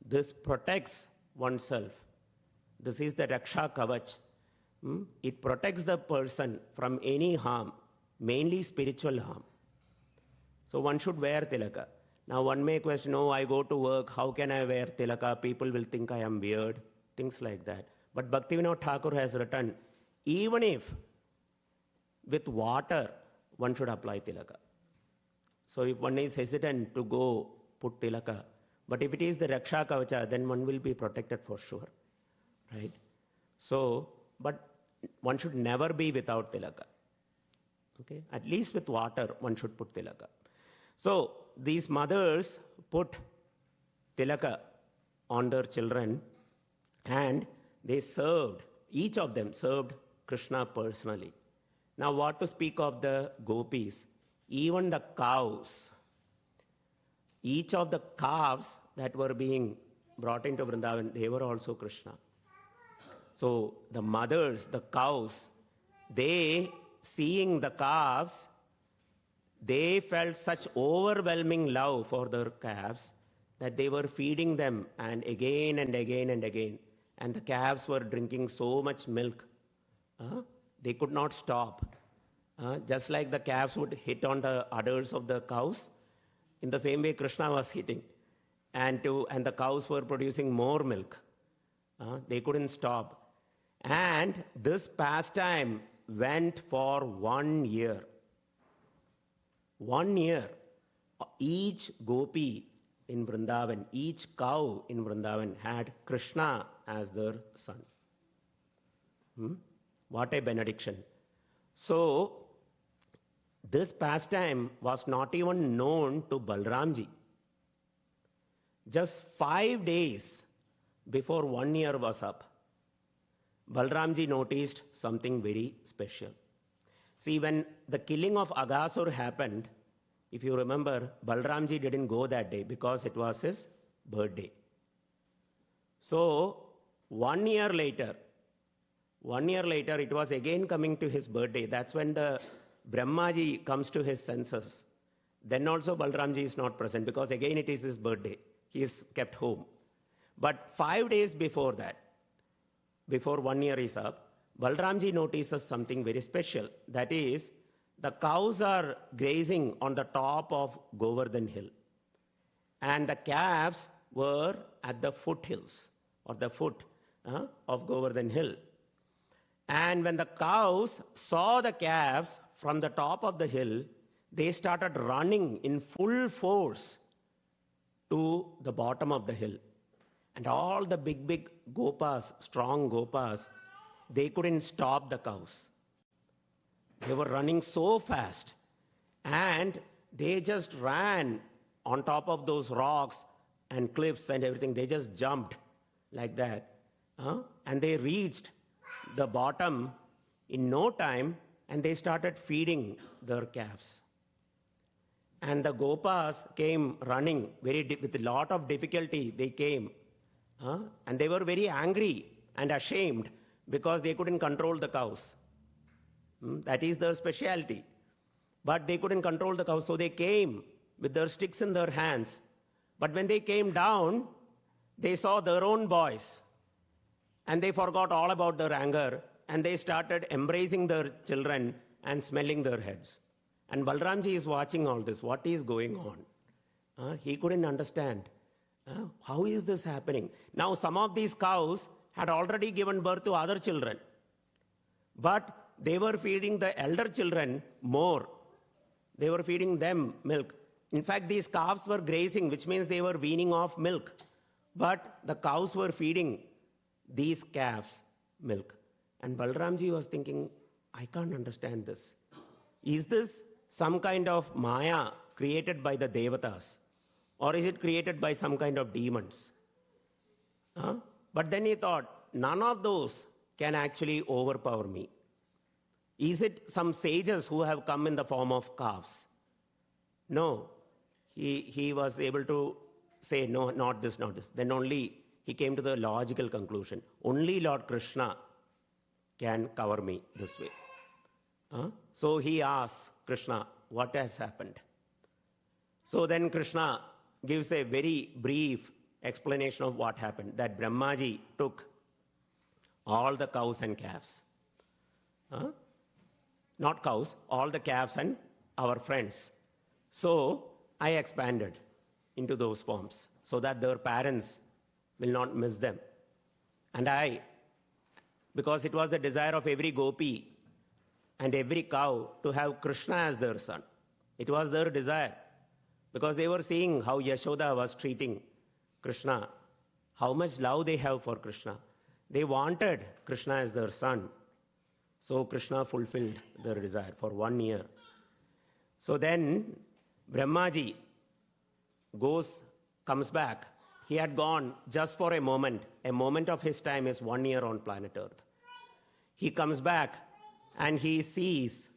This protects oneself. This is the Raksha Kavach. It protects the person from any harm, mainly spiritual harm. So one should wear tilaka. Now one may question, oh, I go to work, how can I wear tilaka? People will think I am weird, things like that. But Bhaktivinoda Thakur has written, even if with water, one should apply tilaka. So if one is hesitant to go put tilaka, but if it is the Raksha Kavacha, then one will be protected for sure, right? So, but one should never be without tilaka. Okay? At least with water, one should put tilaka. So, these mothers put tilaka on their children and they served, each of them served Krishna personally. Now, what to speak of the gopis? Even the cows, each of the calves that were being brought into Vrindavan, they were also Krishna. So the mothers, the cows, they, seeing the calves, they felt such overwhelming love for their calves that they were feeding them and again and again and again. And the calves were drinking so much milk. They could not stop. Just like the calves would hit on the udders of the cows, in the same way Krishna was hitting. And the cows were producing more milk. They couldn't stop. And this pastime went for 1 year. 1 year. Each gopi in Vrindavan, each cow in Vrindavan had Krishna as their son. What a benediction. So, this pastime was not even known to Balramji. Just 5 days before 1 year was up, Balramji noticed something very special. See, when the killing of Aghasur happened, if you remember, Balramji didn't go that day because it was his birthday. So, 1 year later, it was again coming to his birthday. That's when the Brahmaji comes to his senses. Then also Balramji is not present because again it is his birthday. He is kept home. But 5 days before that, before 1 year is up, Balramji notices something very special. That is, the cows are grazing on the top of Govardhan Hill. And the calves were at the foothills, or the foot of Govardhan Hill. And when the cows saw the calves from the top of the hill, they started running in full force to the bottom of the hill. And all the big gopas, strong gopas, they couldn't stop the cows. They were running so fast. And they just ran on top of those rocks and cliffs and everything. They just jumped like that. And they reached the bottom in no time, and they started feeding their calves. And the gopas came running with a lot of difficulty. They came, and they were very angry and ashamed because they couldn't control the cows. That is their specialty. But they couldn't control the cows, so they came with their sticks in their hands. But when they came down, they saw their own boys. And they forgot all about their anger, and they started embracing their children and smelling their heads. And Balramji is watching all this. What is going on? He couldn't understand. How is this happening? Now, some of these cows had already given birth to other children. But they were feeding the elder children more. They were feeding them milk. In fact, these calves were grazing, which means they were weaning off milk. But the cows were feeding these calves milk. And Balramji was thinking, I can't understand this. Is this some kind of maya created by the devatas? Or is it created by some kind of demons? But then he thought, none of those can actually overpower me. Is it some sages who have come in the form of calves? No. He was able to say, no, not this, not this. Then only he came to the logical conclusion. Only Lord Krishna can cover me this way. So he asks Krishna, what has happened? So then Krishna gives a very brief explanation of what happened. That Brahmaji took all the cows and calves. Not cows, all the calves and our friends. So I expanded into those forms so that their parents will not miss them. And because it was the desire of every gopi and every cow to have Krishna as their son. It was their desire. Because they were seeing how Yashoda was treating Krishna, how much love they have for Krishna. They wanted Krishna as their son. So Krishna fulfilled their desire for 1 year. So then Brahmaji comes back. He had gone just for a moment. A moment of his time is 1 year on planet Earth. He comes back and he sees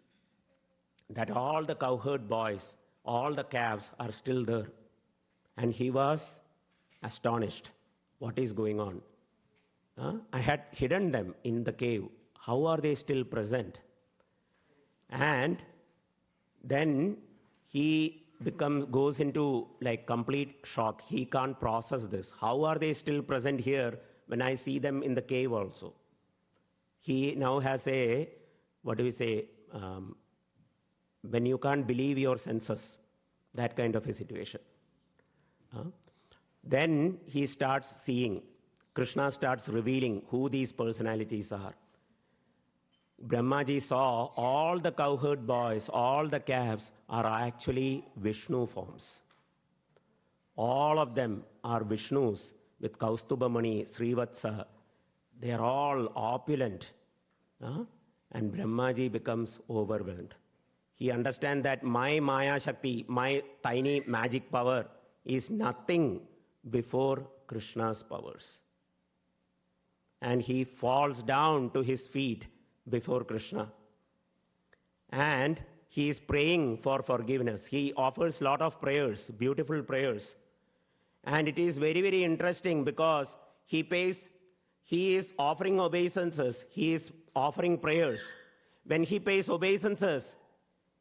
that all the cowherd boys, all the calves are still there. And he was astonished. What is going on? I had hidden them in the cave. How are they still present? And then he goes into like complete shock. He can't process this. How are they still present here when I see them in the cave also? He now has when you can't believe your senses, that kind of a situation. Then he starts seeing, Krishna starts revealing who these personalities are. Brahmaji saw all the cowherd boys, all the calves are actually Vishnu forms. All of them are Vishnus with Kaustubhamani, Srivatsa. They are all opulent. And Brahmaji becomes overwhelmed. He understands that my Maya Shakti, my tiny magic power is nothing before Krishna's powers. And he falls down to his feet before Krishna. And he is praying for forgiveness. He offers a lot of prayers, beautiful prayers. And it is very, very interesting because he is offering obeisances, he is offering prayers. When he pays obeisances,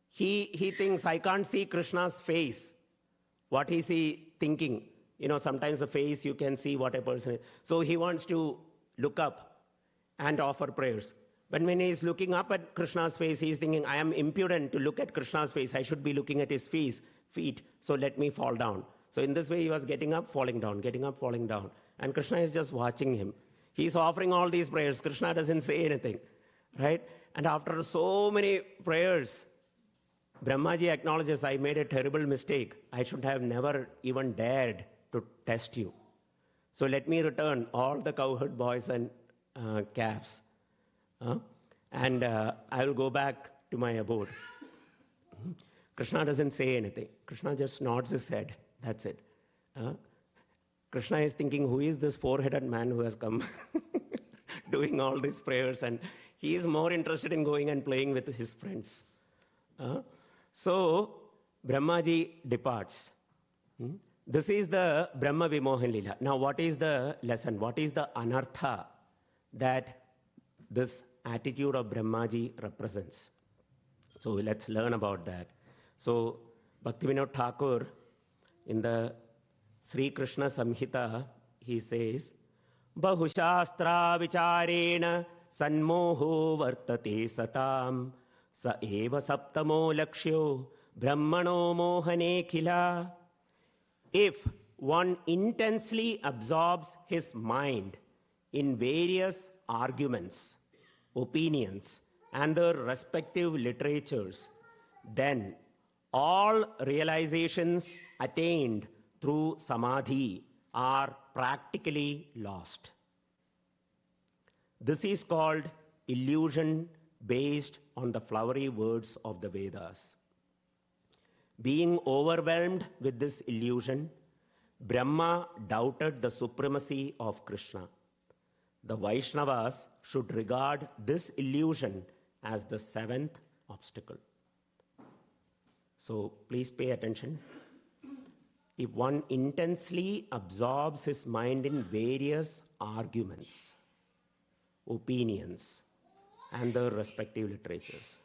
he thinks, I can't see Krishna's face. What is he thinking? Sometimes the face you can see what a person is. So he wants to look up. and offer prayers. But when he is looking up at Krishna's face, he is thinking, I am impudent to look at Krishna's face. I should be looking at his feet, so let me fall down. So in this way, he was getting up, falling down, getting up, falling down. And Krishna is just watching him. He's offering all these prayers. Krishna doesn't say anything, right? And after so many prayers, Brahmaji acknowledges, I made a terrible mistake. I should have never even dared to test you. So let me return all the cowherd boys and calves. And I will go back to my abode. Krishna doesn't say anything. Krishna just nods his head. That's it. Krishna is thinking, who is this four-headed man who has come doing all these prayers? And he is more interested in going and playing with his friends. So Brahmaji departs. This is the Brahma Vimohan Lila. Now what is the lesson? What is the anartha that this attitude of Brahmaji represents? So let's learn about that. So Bhaktivinoda Thakur, in the Sri Krishna Samhita, he says, Bahushastra vicharena sanmoho vartate satam sa eva saptamo lakshyo brahmano mohane khila. If one intensely absorbs his mind in various arguments, opinions, and their respective literatures, then all realizations attained through samadhi are practically lost. This is called illusion based on the flowery words of the Vedas. Being overwhelmed with this illusion, Brahma doubted the supremacy of Krishna. The Vaishnavas should regard this illusion as the seventh obstacle. So please pay attention. If one intensely absorbs his mind in various arguments, opinions, and their respective literatures,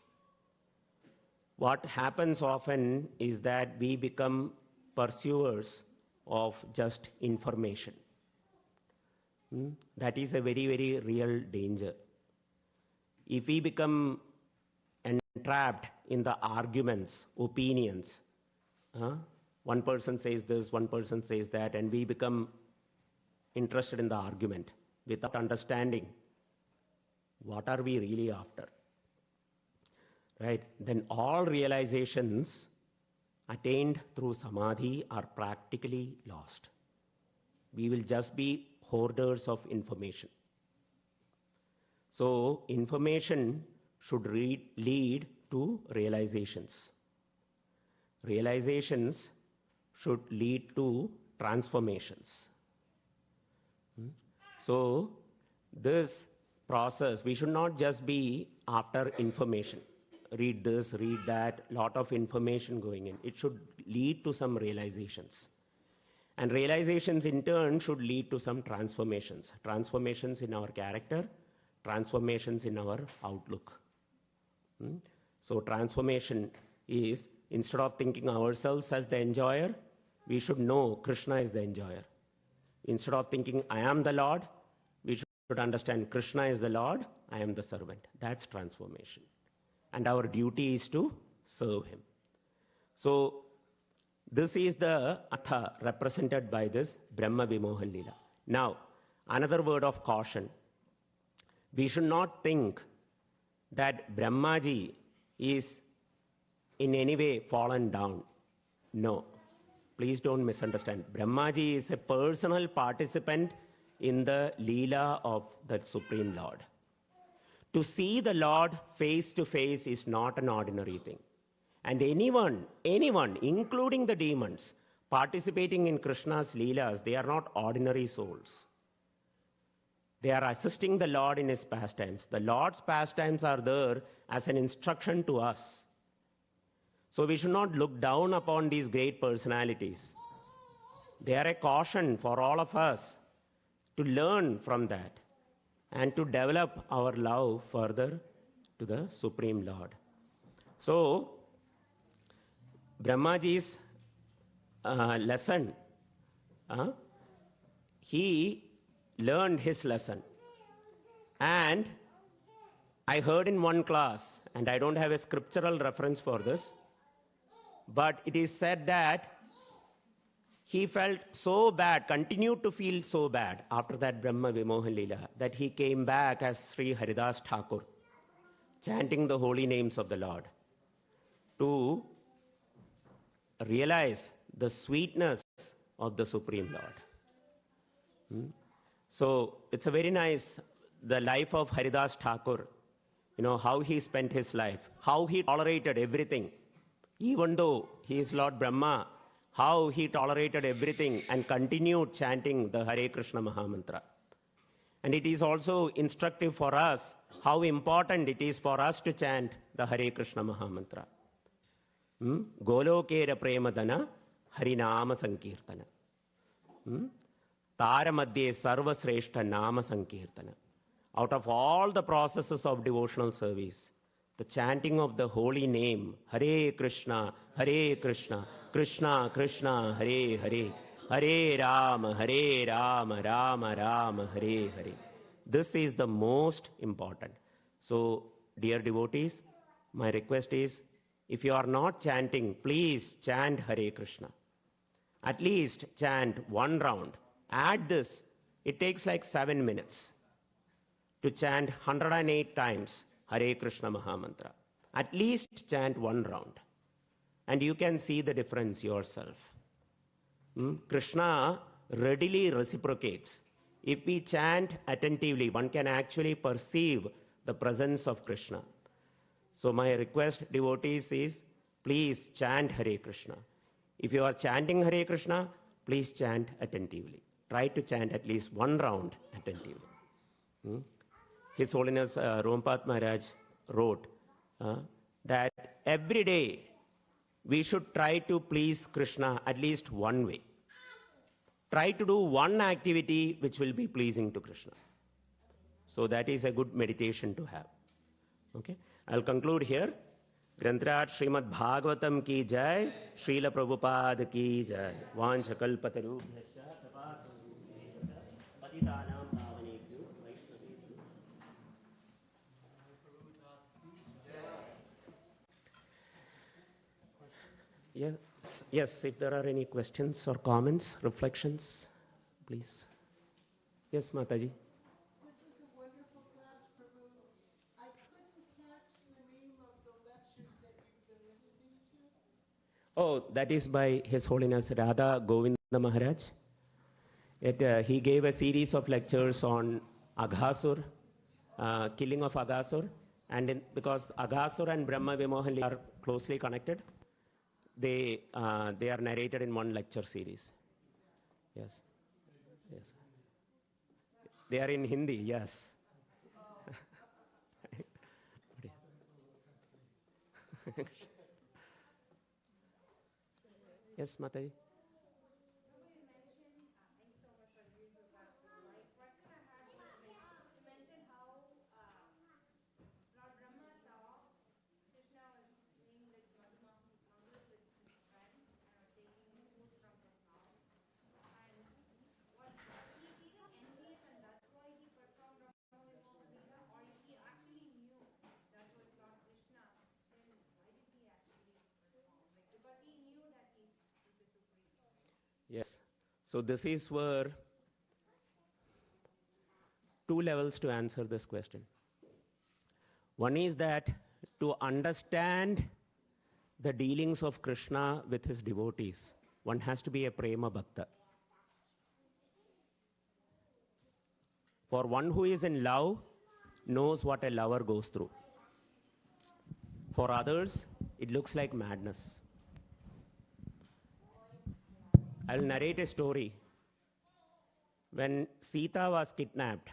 what happens often is that we become pursuers of just information. That is a very, very real danger. If we become entrapped in the arguments, opinions, one person says this, one person says that, and we become interested in the argument without understanding what are we really after, right? Then all realizations attained through samadhi are practically lost. We will just be hoarders of information. So information should lead to realizations. Realizations should lead to transformations. So this process, we should not just be after information. Read this, read that, lot of information going in. It should lead to some realizations. And realizations in turn should lead to some transformations. Transformations in our character, transformations in our outlook. So transformation is, instead of thinking ourselves as the enjoyer, we should know Krishna is the enjoyer. Instead of thinking I am the Lord, we should understand Krishna is the Lord, I am the servant. That's transformation. And our duty is to serve him. So this is the atha represented by this Brahma Vimohan Lila. Now, another word of caution. We should not think that Brahmaji is in any way fallen down. No, please don't misunderstand. Brahmaji is a personal participant in the Leela of the Supreme Lord. To see the Lord face to face is not an ordinary thing. And anyone, including the demons, participating in Krishna's Leelas, they are not ordinary souls. They are assisting the Lord in his pastimes. The Lord's pastimes are there as an instruction to us. So we should not look down upon these great personalities. They are a caution for all of us to learn from that and to develop our love further to the Supreme Lord. So, Brahmaji's lesson, he learned his lesson. And I heard in one class, and I don't have a scriptural reference for this, but it is said that he felt so bad, continued to feel so bad after that Brahma Vimohan Leela, that he came back as Sri Haridas Thakur, chanting the holy names of the Lord, to realize the sweetness of the Supreme Lord. So it's a very nice, the life of Haridas Thakur, how he spent his life, how he tolerated everything, even though he is Lord Brahma, how he tolerated everything and continued chanting the Hare Krishna Mahamantra. And it is also instructive for us how important it is for us to chant the Hare Krishna Mahamantra. Golokera Premadana Harinama Sankirtana. Taramadye Sarva Sreshta Nama Sankirtana. Out of all the processes of devotional service, the chanting of the holy name, Hare Krishna, Krishna Krishna, Hare Hare, Hare Rama, Rama Rama, Hare Hare. This is the most important. So, dear devotees, my request is, if you are not chanting, please chant Hare Krishna. At least chant one round. Add this, it takes like 7 minutes to chant 108 times Hare Krishna Mahamantra. At least chant one round. And you can see the difference yourself. Krishna readily reciprocates. If we chant attentively, one can actually perceive the presence of Krishna. So my request, devotees, is please chant Hare Krishna. If you are chanting Hare Krishna, please chant attentively. Try to chant at least one round attentively. His Holiness Rompath Maharaj wrote that every day we should try to please Krishna at least one way. Try to do one activity which will be pleasing to Krishna. So that is a good meditation to have. Okay, I'll conclude here. Granthraj Srimad Bhagavatam ki jai, Srila Prabhupada ki jai. Vancha kalpatarubhyascha tapasam patitanam pavanebhyo vaishnavebhyo. Yes, if there are any questions or comments, reflections, please. Yes, Mataji. This was a wonderful class, Prabhu. I couldn't catch the name of the lectures that you've been listening to. Oh, that is by His Holiness Radha Govinda Maharaj. He gave a series of lectures on Aghasur, killing of Aghasur, and because Aghasur and Brahma Vimohan are closely connected, they are narrated in one lecture series. Yes. Yes. They are in Hindi, yes. Yes, Mataji. Yes. So this is where two levels to answer this question. One is that to understand the dealings of Krishna with his devotees, one has to be a prema bhakta. For one who is in love knows what a lover goes through. For others, it looks like madness. I'll narrate a story. When Sita was kidnapped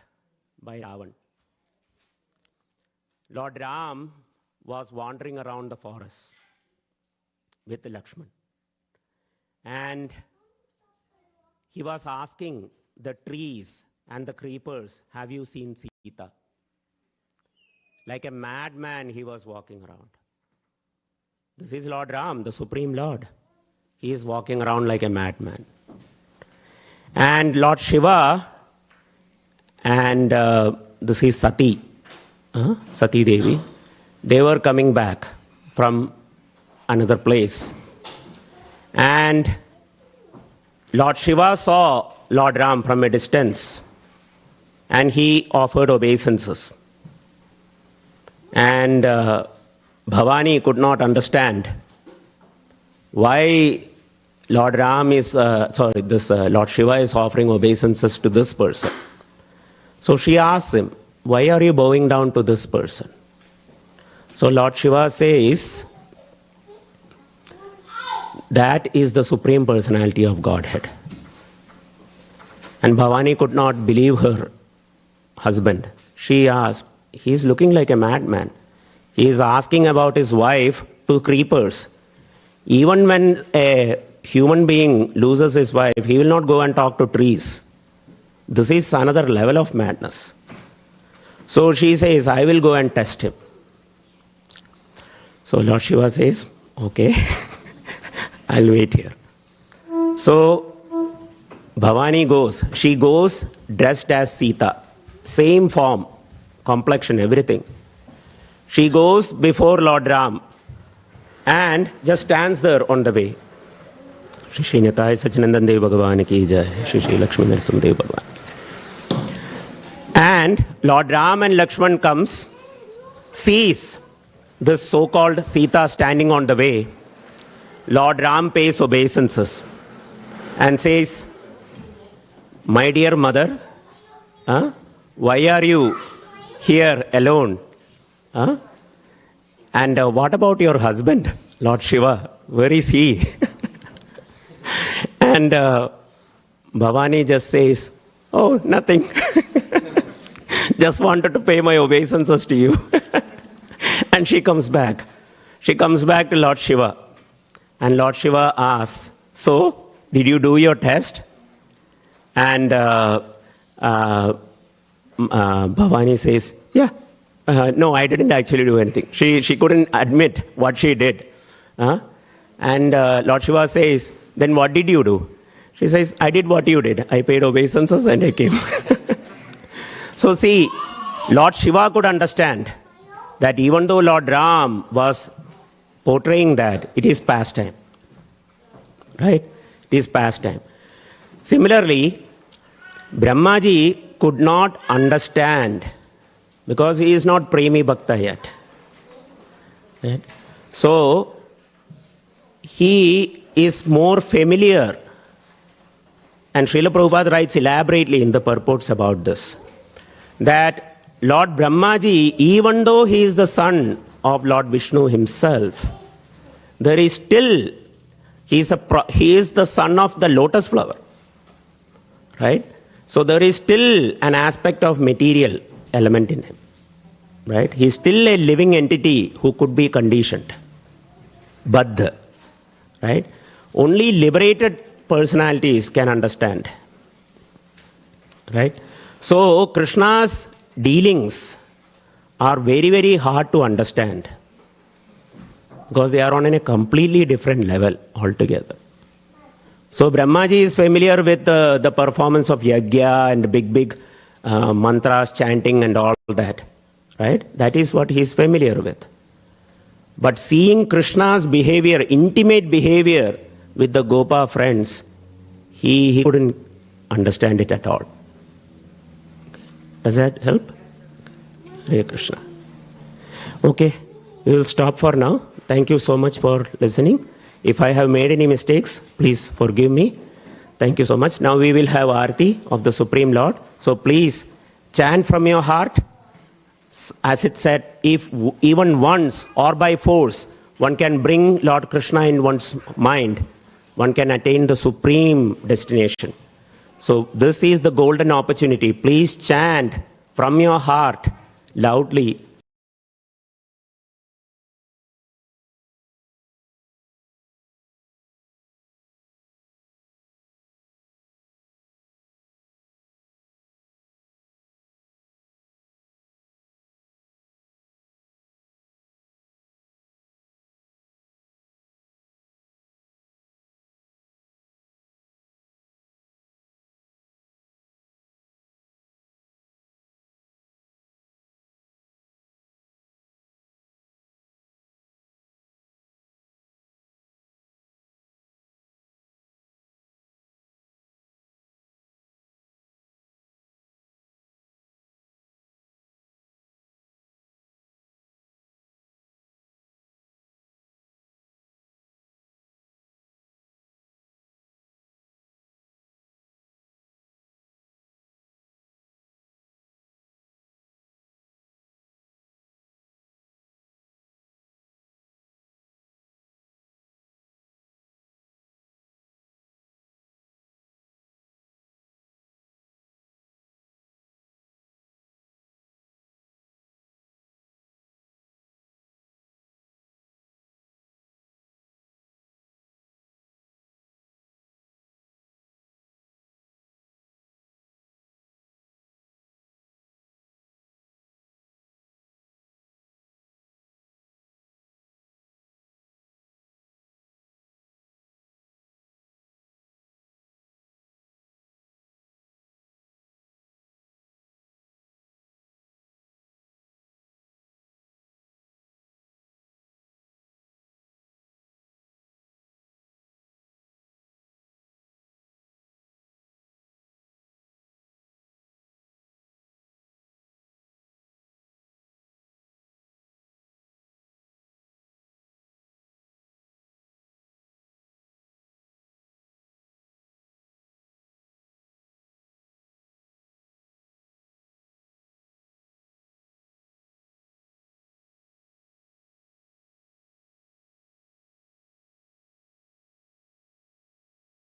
by Ravan, Lord Ram was wandering around the forest with Lakshman. And he was asking the trees and the creepers, have you seen Sita? Like a madman, he was walking around. This is Lord Ram, the Supreme Lord. He is walking around like a madman. And Lord Shiva and this is Sati, Sati Devi. They were coming back from another place. And Lord Shiva saw Lord Ram from a distance and he offered obeisances. And Bhavani could not understand why Lord Ram is, Lord Shiva is offering obeisances to this person. So she asks him, why are you bowing down to this person? So Lord Shiva says, that is the Supreme Personality of Godhead. And Bhavani could not believe her husband. She asked, he is looking like a madman. He is asking about his wife to creepers. Even when a human being loses his wife, he will not go and talk to trees. This is another level of madness. So she says, I will go and test him. So Lord Shiva says, okay, I'll wait here. So Bhavani goes. She goes dressed as Sita. Same form, complexion, everything. She goes before Lord Ram and just stands there on the way. Shri Srinathay Sachinandan Dev Bhagavan ki jai. Shri Shri Lakshmi Narasimha Dev Bhagavan. And Lord Ram and Lakshman comes, sees this so-called Sita standing on the way. Lord Ram pays obeisances and says, my dear mother, why are you here alone? And what about your husband, Lord Shiva? Where is he? And Bhavani just says, oh, nothing. Just wanted to pay my obeisances to you. And she comes back. She comes back to Lord Shiva. And Lord Shiva asks, so, did you do your test? And Bhavani says, yeah. No, I didn't actually do anything. She couldn't admit what she did. And Lord Shiva says, then what did you do? She says, I did what you did. I paid obeisances and I came. So see, Lord Shiva could understand that even though Lord Ram was portraying that, it is pastime. Right? It is pastime. Similarly, Brahmaji could not understand because he is not Premi Bhakta yet. Right? So, he is more familiar. And Srila Prabhupada writes elaborately in the purports about this, that Lord Brahmaji, even though he is the son of Lord Vishnu himself, there is still, he is the son of the lotus flower. Right? So there is still an aspect of material element in him. Right? He is still a living entity who could be conditioned. Baddha. Right? Only liberated personalities can understand. Right? So Krishna's dealings are very, very hard to understand because they are on a completely different level altogether. So Brahmaji is familiar with the performance of yajna and big mantras, chanting and all that. Right? That is what he is familiar with. But seeing Krishna's behavior, intimate behavior with the Gopa friends, he couldn't understand it at all. Does that help? Hare Krishna. Okay, we will stop for now. Thank you so much for listening. If I have made any mistakes, please forgive me. Thank you so much. Now we will have Aarti of the Supreme Lord. So please chant from your heart. As it said, if even once or by force one can bring Lord Krishna in one's mind, one can attain the supreme destination. So this is the golden opportunity. Please chant from your heart loudly